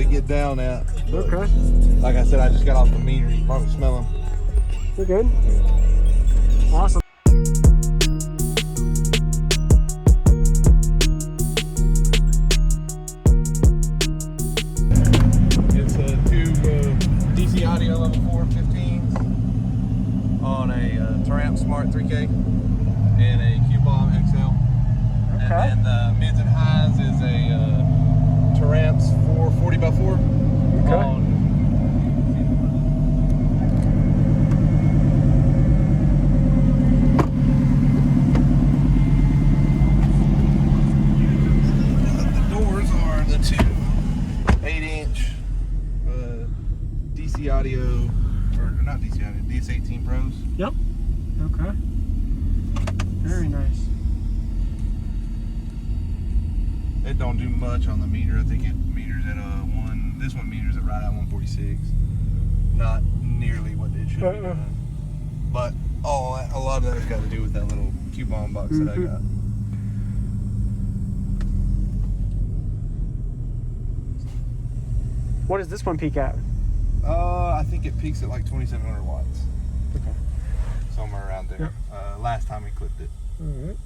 to get down at. Okay. Like I said, I just got off the meter. You can probably smell them. We're good. Awesome. It's two DC Audio level 4 15s on a Taramps Smart 3K and a Q-Bomb XL. Okay. And then the mids and highs is a Taramps 440x4 on the doors are the two 8-inch DC Audio, or not DC Audio, DS18 Pros. Yep. Okay. Very nice. It don't do much on the meter. I think it meters at this one meters at right at 146. Not nearly what it should be doing. But a lot of that's got to do with that little Q-Bomb box that I got. What does this one peak at? I think it peaks at like 2,700 watts. Okay. Somewhere around there. Yep. Last time we clipped it. All right.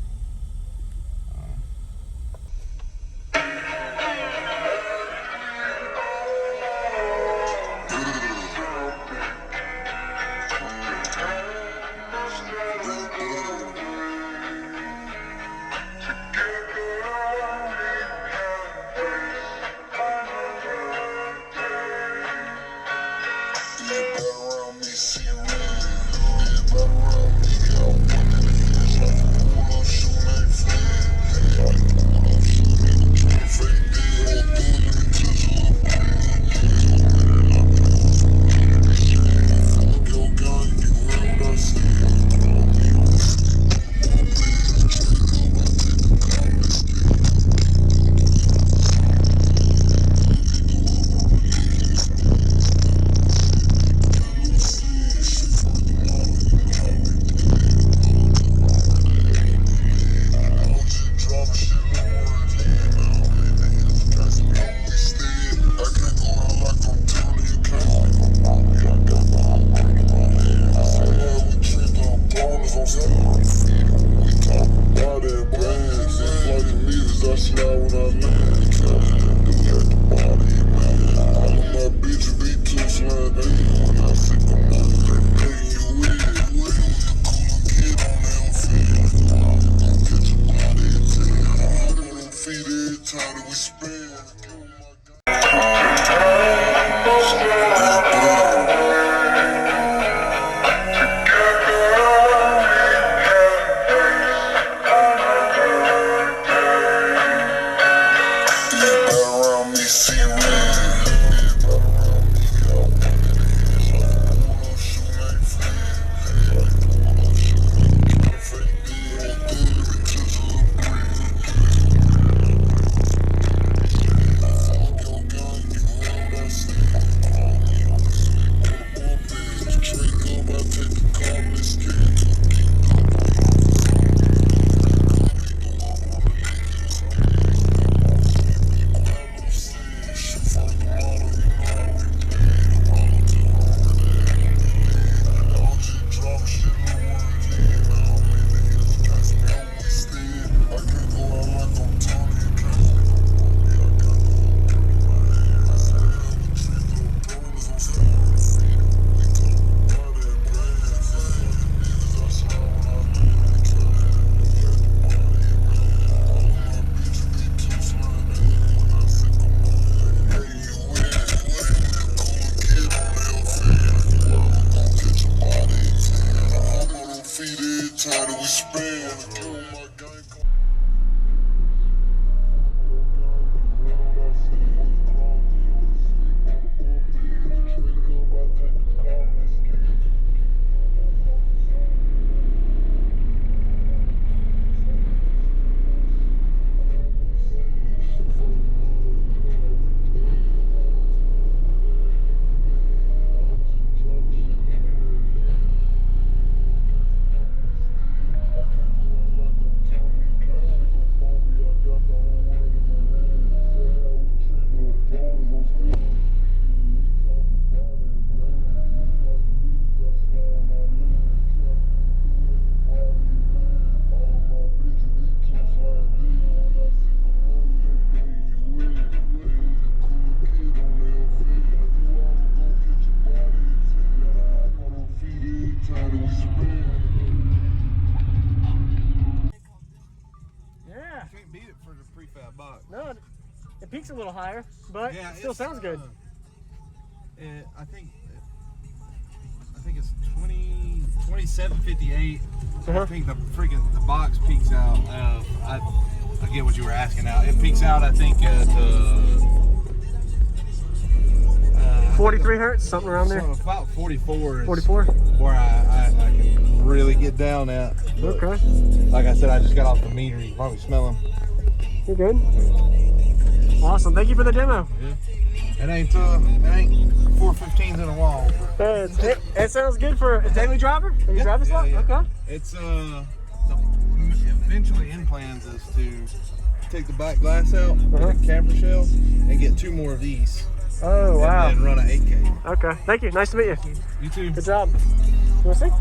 a little higher, but yeah, it still sounds good. I think it's 2758. I think the box peaks out. I get what you were asking now. It peaks out, I think, at 43 hertz, something around there. So about 44. 44. Where I can really get down at. But okay. Like I said, I just got off the meter. You can probably smell them. You're good. Awesome. Thank you for the demo. Yeah. It ain't 415s in a wall. It sounds good for a daily driver. Are you driving slot? Yeah. Okay. It's eventually in plans is to take the back glass out, put a camper shell, and get 2 more of these. Oh wow. And run an 8K. Okay. Thank you. Nice to meet you. You too. Good job. You want to see?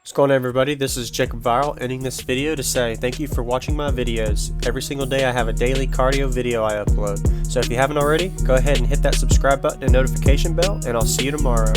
What's going on, everybody? This is JacobViral ending this video to say thank you for watching my videos. Every single day I have a daily cardio video I upload. So if you haven't already, go ahead and hit that subscribe button and notification bell, and I'll see you tomorrow.